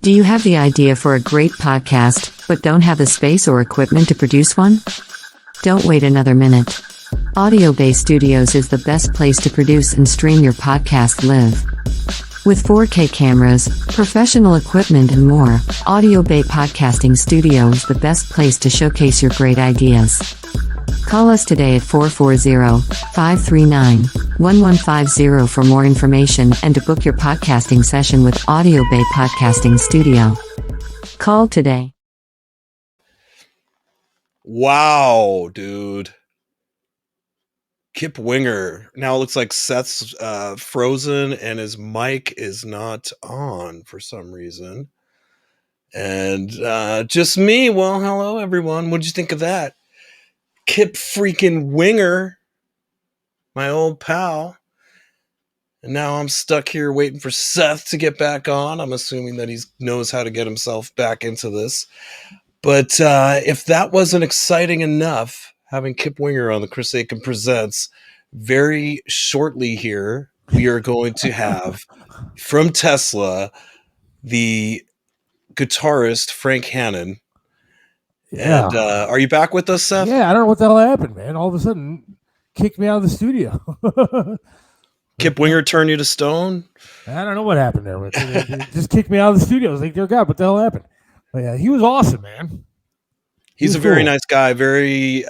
Do you have the idea for a great podcast, but don't have the space or equipment to produce one? Don't wait another minute. Audio Bay Studios is the best place to produce and stream your podcast live. With 4K cameras, professional equipment and more, Audio Bay Podcasting Studio is the best place to showcase your great ideas. Call us today at 440-539-1150 for more information and to book your podcasting session with Audio Bay Podcasting Studio. Call today. Wow, dude. Kip Winger. Now it looks like Seth's frozen and his mic is not on for some reason. And just me. Well, hello, everyone. What'd you think of that? Kip freaking Winger, my old pal. And now I'm stuck here waiting for Seth to get back on. I'm assuming that he knows how to get himself back into this. But if that wasn't exciting enough, having Kip Winger on the CHRIS Akin Presents, very shortly here, we are going to have, from Tesla, the guitarist Frank Hannon. Yeah. And are you back with us, Seth? Yeah, I don't know what the hell happened, man. All of a sudden, kicked me out of the studio. Kip Winger turned you to stone? I don't know what happened there. But they just kicked me out of the studio. I was like, dear God, what the hell happened? But yeah, he was awesome, man. He's a very nice guy, very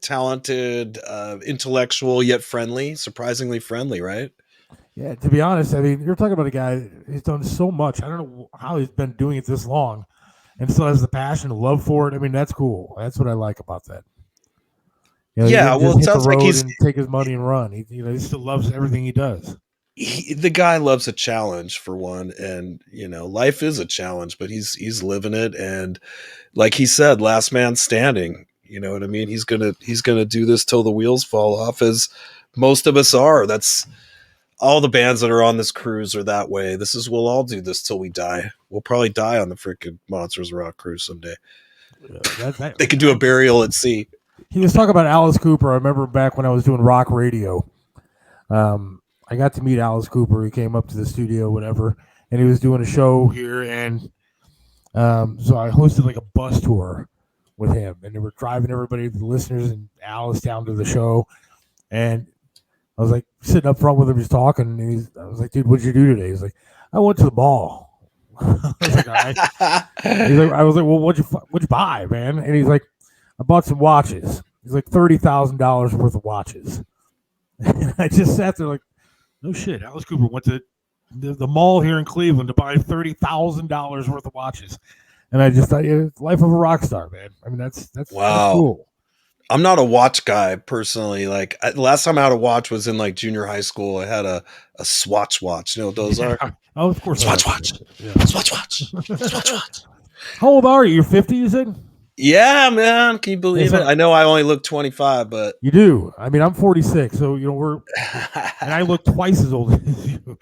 talented, intellectual, yet friendly, surprisingly friendly, right? Yeah, to be honest, I mean, you're talking about a guy who's done so much. I don't know how he's been doing it this long and still has the passion, the love for it. I mean, that's cool. That's what I like about that. You know, yeah, well, it sounds like he's take his money and run. He still loves everything he does. The guy loves a challenge, for one, and life is a challenge, but he's living it, and like he said, last man standing. You know what I mean? He's gonna do this till the wheels fall off, as most of us are. That's all the bands that are on this cruise are that way. We'll all do this till we die. We'll probably die on the freaking Monsters Rock cruise someday. They could do a burial at sea. He was talking about Alice Cooper. I remember back when I was doing rock radio. I got to meet Alice Cooper. He came up to the studio, whatever, and he was doing a show here. And so I hosted like a bus tour with him, and they were driving everybody, the listeners and Alice, down to the show. And I was like sitting up front with him, just talking. And I was like, dude, what'd you do today? He's like, I went to the mall. I was like, all right. I was like, well, what'd you buy, man? And he's like, I bought some watches. He's like $30,000 worth of watches. And I just sat there like, no shit. Alice Cooper went to the mall here in Cleveland to buy $30,000 worth of watches. And I just thought, yeah, life of a rock star, man. I mean, that's wow. That's cool. I'm not a watch guy personally. Like last time I had a watch was in like junior high school. I had a Swatch watch. You know what those are? Oh, of course. Swatch watch. Yeah. Swatch watch. Swatch watch. How old are you? You're 50, you said? Yeah, man. Can you believe it? I know I only look 25, but you do. I mean, I'm 46, so we're and I look twice as old as you.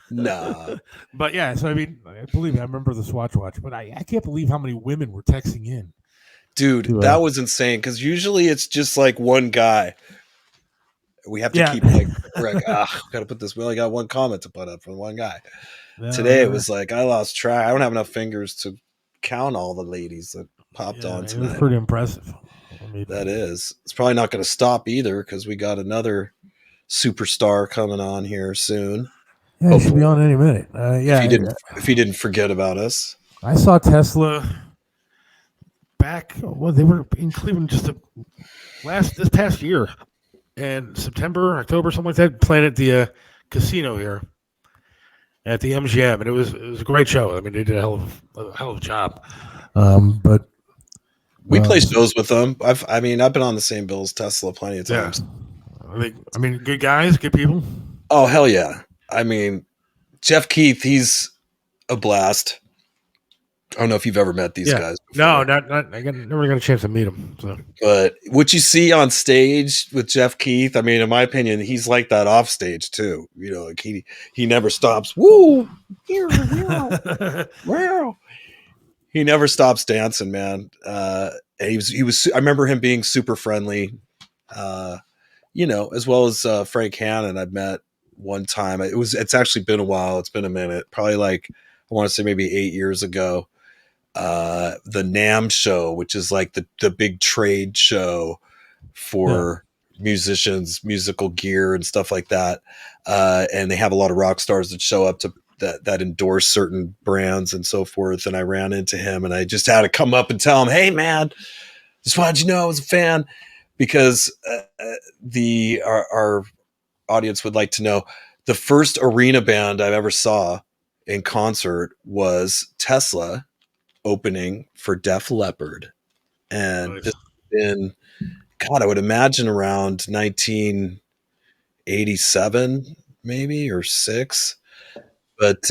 Nah. But yeah, so I mean, believe me, I remember the Swatch watch, but I can't believe how many women were texting in. Dude, that was insane, because usually it's just like one guy. We have to keep like, gotta put this. We only got one comment to put up from one guy. Today it was like I lost track. I don't have enough fingers to count all the ladies that popped on tonight. It was pretty impressive. That is. It's probably not going to stop either, because we got another superstar coming on here soon. Yeah, he should be on any minute. If he didn't forget about us. I saw Tesla back. Well, they were in Cleveland this past year, and September, October, something like that. Playing at the casino here at the MGM, and it was a great show. I mean, they did a hell of a job. But we play shows with them. I've been on the same bill as Tesla plenty of times. Yeah. I mean, good guys, good people. Oh, hell yeah. I mean, Jeff Keith, he's a blast. I don't know if you've ever met these guys before. No, not. I never got a chance to meet them. So. But what you see on stage with Jeff Keith, I mean, in my opinion, he's like that off stage too. Like he never stops. Woo! Wow! He never stops dancing, man. And he was. I remember him being super friendly. As well as Frank Hannon. I've met one time. It's actually been a while. It's been a minute. Probably like I want to say maybe 8 years ago, the NAMM show, which is like the big trade show for musicians, musical gear and stuff like that. And they have a lot of rock stars that show up to that endorse certain brands and so forth. And I ran into him and I just had to come up and tell him, hey man, just wanted you to know I was a fan, because our audience would like to know the first arena band I ever saw in concert was Tesla opening for Def Leppard. And this has been, God, I would imagine around 1987, maybe, or 6. But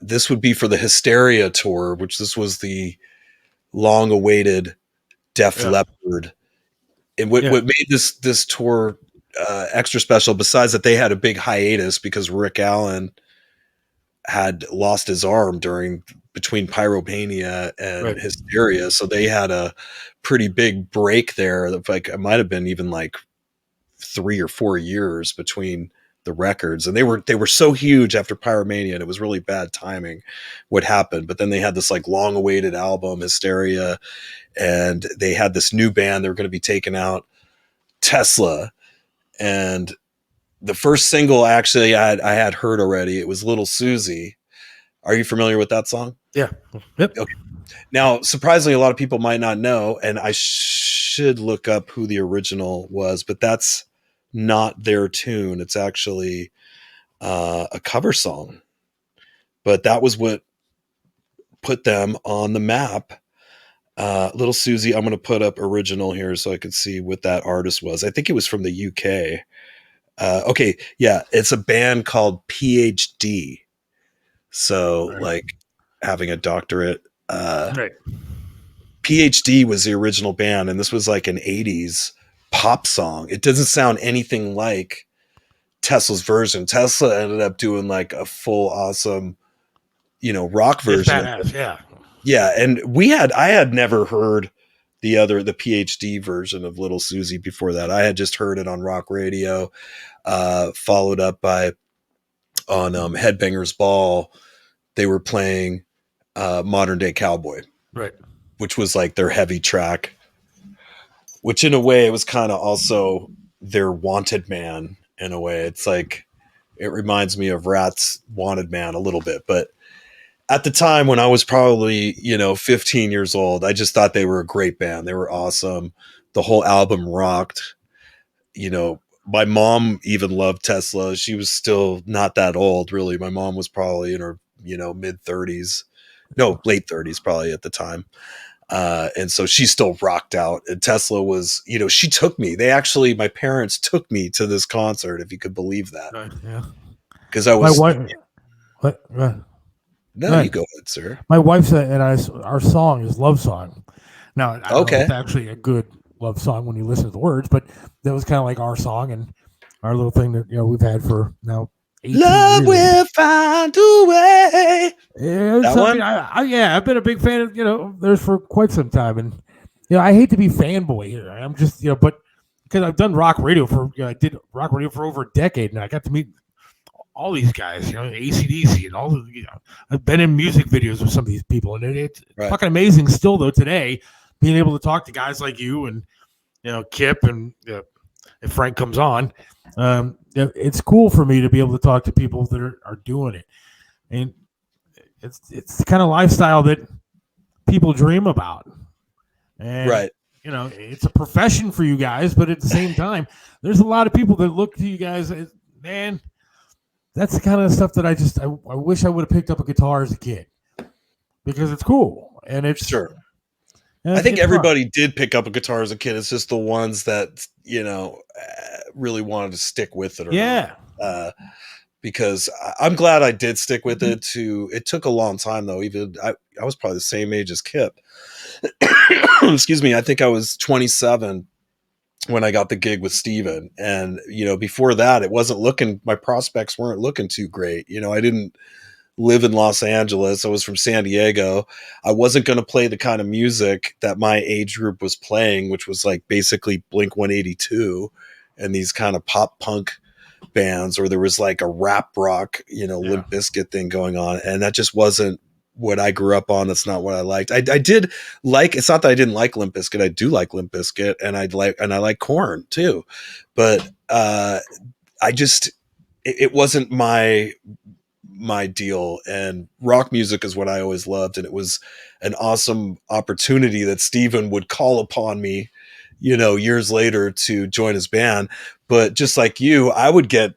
this would be for the Hysteria tour, which this was the long-awaited Def Leppard. And what made this tour extra special, besides that they had a big hiatus because Rick Allen had lost his arm between Pyromania and Hysteria, so they had a pretty big break there. Like it might have been even like 3 or 4 years between the records, and they were so huge after Pyromania, and it was really bad timing what happened. But then they had this like long-awaited album, Hysteria, and they had this new band they were going to be taking out, Tesla, and the first single actually I had heard already. It was Little Susie. Are you familiar with that song? Yeah. Yep. Okay. Now, surprisingly, a lot of people might not know, and I should look up who the original was, but that's not their tune. It's actually a cover song. But that was what put them on the map. Little Susie, I'm going to put up original here so I can see what that artist was. I think it was from the UK. Okay, yeah, it's a band called PhD. So, like having a doctorate. PhD was the original band, and this was like an 80s pop song. It doesn't sound anything like Tesla's version. Tesla ended up doing like a full awesome, rock version. Badass, yeah. And I had never heard the PhD version of Little Susie before that. I had just heard it on rock radio, followed up by on Headbangers Ball. They were playing Modern Day Cowboy, right, which was like their heavy track, which in a way it was kind of also their Wanted Man in a way. It's like, it reminds me of Rat's Wanted Man a little bit, but at the time when I was probably, 15 years old, I just thought they were a great band. They were awesome. The whole album rocked. My mom even loved Tesla. She was still not that old, really. My mom was probably in her, mid 30s, no, late 30s, probably at the time. And so she still rocked out, and Tesla was, she took me, my parents took me to this concert, if you could believe that. Yeah. Cause I was, no, you go ahead, sir. My wife and our song is Love Song. Now, I don't know if it's actually a good love song when you listen to the words, but that was kind of like our song and our little thing that, we've had for now 18 Love years. will find a way. Yeah, that one? I've been a big fan of, theirs for quite some time. And, I hate to be fanboy here. I'm just, but because I've done rock radio I did rock radio for over a decade, and I got to meet all these guys, AC/DC and all the, I've been in music videos with some of these people, and it's fucking amazing still though today, being able to talk to guys like you and, Kip and if Frank comes on, it's cool for me to be able to talk to people that are doing it. And it's the kind of lifestyle that people dream about. And, it's a profession for you guys, but at the same time, there's a lot of people that look to you guys as, man, that's the kind of stuff that I wish I would have picked up a guitar as a kid, because it's cool. And it's sure. I think everybody did pick up a guitar as a kid. It's just the ones that, really wanted to stick with it. Because I'm glad I did stick with it it took a long time though. Even I was probably the same age as Kip. Excuse me. I think I was 27 when I got the gig with Steven. And, before that, my prospects weren't looking too great. I didn't live in Los Angeles. I was from San Diego. I wasn't going to play the kind of music that my age group was playing, which was like basically Blink 182 and these kind of pop punk bands, or there was like a rap rock, Limp Bizkit thing going on. And that just wasn't what I grew up on. That's not what I liked. I did like, it's not that I didn't like Limp Bizkit. I do like Limp Bizkit, and I like Korn too, but I just, it wasn't my deal. And rock music is what I always loved, and it was an awesome opportunity that Steven would call upon me, you know, years later to join his band. But just like you, I would get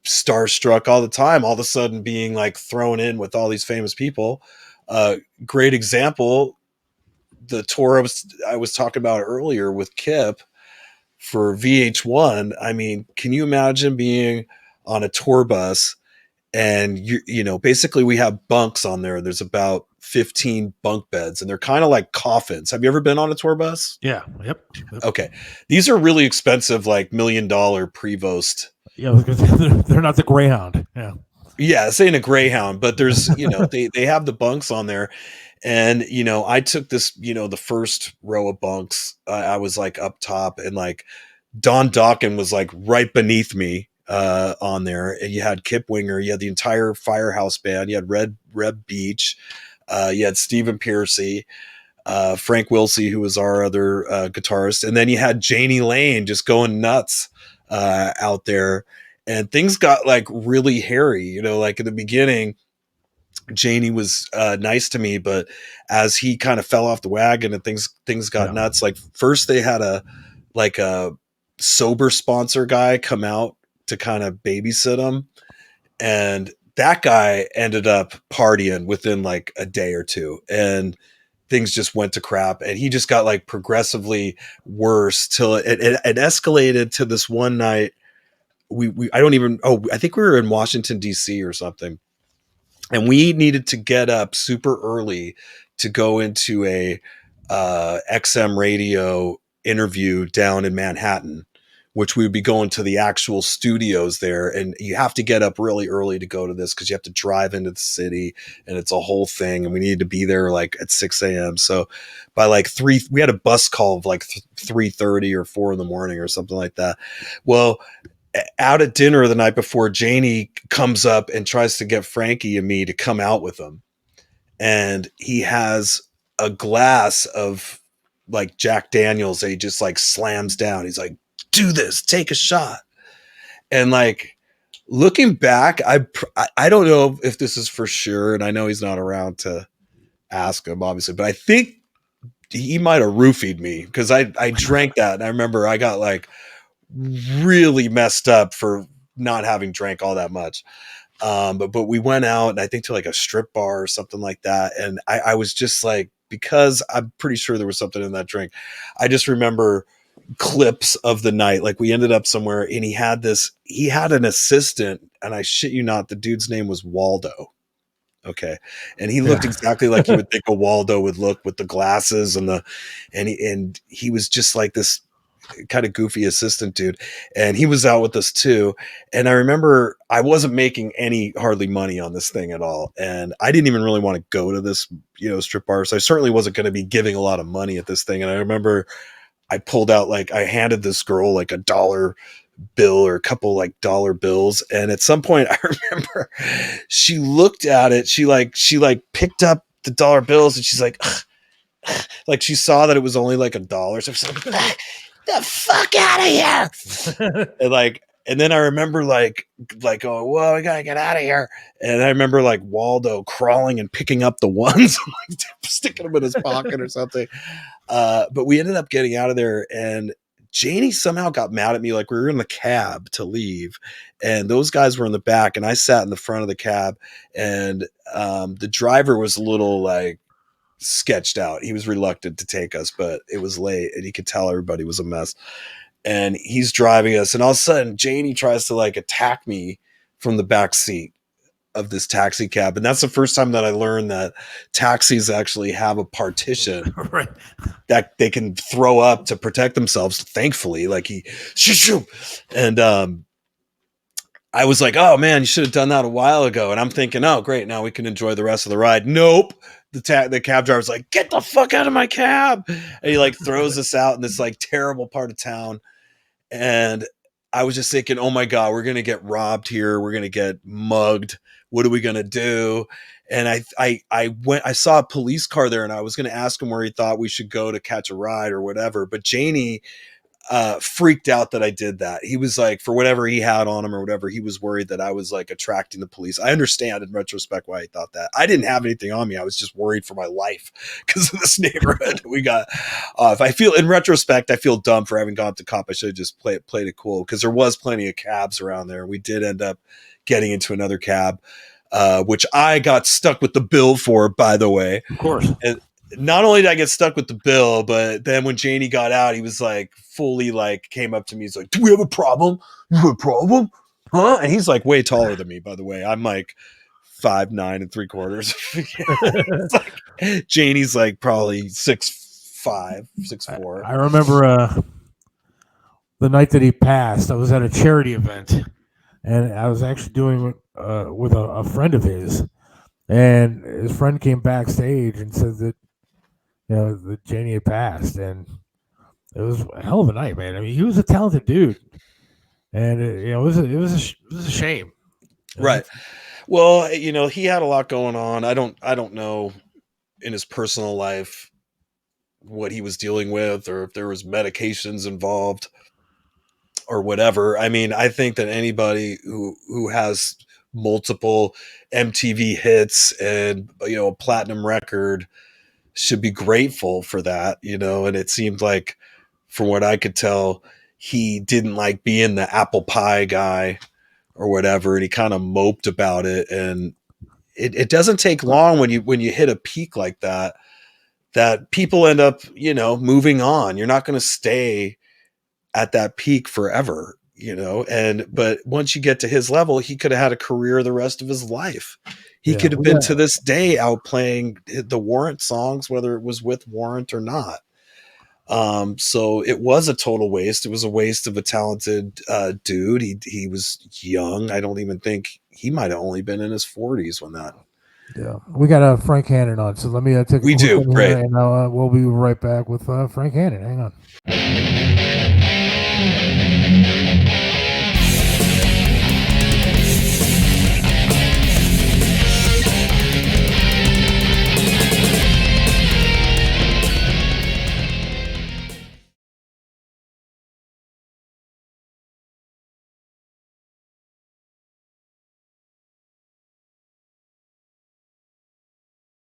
starstruck all the time, all of a sudden being like thrown in with all these famous people. Great example, the tour I was talking about earlier with Kip for VH1. I mean, can you imagine being on a tour bus, and you know, basically we have bunks on there. There's about 15 bunk beds, and they're kind of like coffins. Have you ever been on a tour bus? Yeah. Yep. Okay. These are really expensive, like $1 million Prevost. Yeah, they're not the Greyhound. Yeah. Yeah, this ain't a Greyhound, but there's, you know, they have the bunks on there. And, you know, I took this, you know, the first row of bunks. I was like up top, and like Don Dokken was like right beneath me on there. And you had Kip Winger, you had the entire Firehouse band, you had Red Beach, you had Stephen Pearcy, Frank Wilsey, who was our other guitarist. And then you had Jani Lane just going nuts out there. And things got like really hairy, you know, like in the beginning, Jani was nice to me, but as he kind of fell off the wagon and things got nuts, like first they had a sober sponsor guy come out to kind of babysit him. And that guy ended up partying within like a day or two, and things just went to crap. And he just got like progressively worse till it escalated to this one night. I think we were in Washington, DC or something. And we needed to get up super early to go into a XM radio interview down in Manhattan, which we would be going to the actual studios there. And you have to get up really early to go to this, because you have to drive into the city, and it's a whole thing. And we needed to be there like at 6 a.m. So by like we had a bus call of like 3:30 or 4 in the morning or something like that. Well, out at dinner the night before, Jani comes up and tries to get Frankie and me to come out with him. And he has a glass of like Jack Daniels that he just like slams down. He's like, do this, take a shot. And like, looking back, I don't know if this is for sure, and I know he's not around to ask him, obviously, but I think he might have roofied me, because I drank that. And I remember I got like really messed up for not having drank all that much. But we went out, and I think to like a strip bar or something like that. And I was just like, because I'm pretty sure there was something in that drink, I just remember clips of the night. Like we ended up somewhere, and he had an assistant, and I shit you not, the dude's name was Waldo. Okay. And he looked exactly like you would think a Waldo would look, with the glasses and he was just like this kind of goofy assistant dude. And he was out with us too. And I remember I wasn't making hardly money on this thing at all. And I didn't even really want to go to this, you know, strip bar. So I certainly wasn't going to be giving a lot of money at this thing. And I remember I pulled out, like, I handed this girl like $1 bill or a couple like dollar bills. And at some point I remember she looked at it. She picked up the dollar bills, and she's like, like she saw that it was only like $1. So she's like, the fuck out of here. And then I remember like, oh, well, I gotta get out of here. And I remember like Waldo crawling and picking up the ones, like sticking them in his pocket or something. But we ended up getting out of there, and Jani somehow got mad at me. Like we were in the cab to leave, and those guys were in the back, and I sat in the front of the cab, and the driver was a little like sketched out. He was reluctant to take us, but it was late, and he could tell everybody was a mess. And he's driving us, and all of a sudden Jani tries to like attack me from the back seat of this taxi cab. And that's the first time that I learned that taxis actually have a partition Right. that they can throw up to protect themselves. Thankfully, like and I was like, oh man, you should have done that a while ago. And I'm thinking, oh great, now we can enjoy the rest of the ride. Nope. The cab driver's like, get the fuck out of my cab. And he like throws us out in this like terrible part of town. And I was just thinking, oh my God, we're going to get robbed here. We're going to get mugged. What are we going to do? And I saw a police car there, and I was going to ask him where he thought we should go to catch a ride or whatever. But Jani freaked out that I did that. He was like, for whatever he had on him or whatever, he was worried that I was like attracting the police. I understand in retrospect why he thought that. I didn't have anything on me. I was just worried for my life because of this neighborhood we got off. I feel in retrospect, I feel dumb for having gone up to cop. I should have just played it cool, because there was plenty of cabs around there. We did end up getting into another cab, which I got stuck with the bill for, by the way. Of course. And not only did I get stuck with the bill, but then when Jani got out, he was like fully like came up to me. He's like, "Do we have a problem? You have a problem? Huh?" And he's like way taller than me, by the way. I'm like 5'9" and 3/4. It's like, Jani's like probably 6'5", 6'4". I remember the night that he passed, I was at a charity event, and I was actually doing it with a friend of his, and his friend came backstage and said that, you know, that Jani had passed, and it was a hell of a night, man. I mean, he was a talented dude, and it was a shame. Right. Well, you know, he had a lot going on. I don't know in his personal life what he was dealing with, or if there was medications involved or whatever. I mean, I think that anybody who has multiple MTV hits and, you know, a platinum record should be grateful for that, you know. And it seemed like, from what I could tell, he didn't like being the apple pie guy or whatever, and he kind of moped about it. And it doesn't take long when you hit a peak like that people end up, you know, moving on. You're not going to stay at that peak forever, you know. But once you get to his level, he could have had a career the rest of his life. He could have been to this day out playing the Warrant songs, whether it was with Warrant or not. So it was a total waste. It was a waste of a talented dude. He was young. I don't even think he might have only been in his 40s when that. Yeah, we got Frank Hannon on, so let me take a we quick do one great here, and we'll be right back with Frank Hannon. Hang on.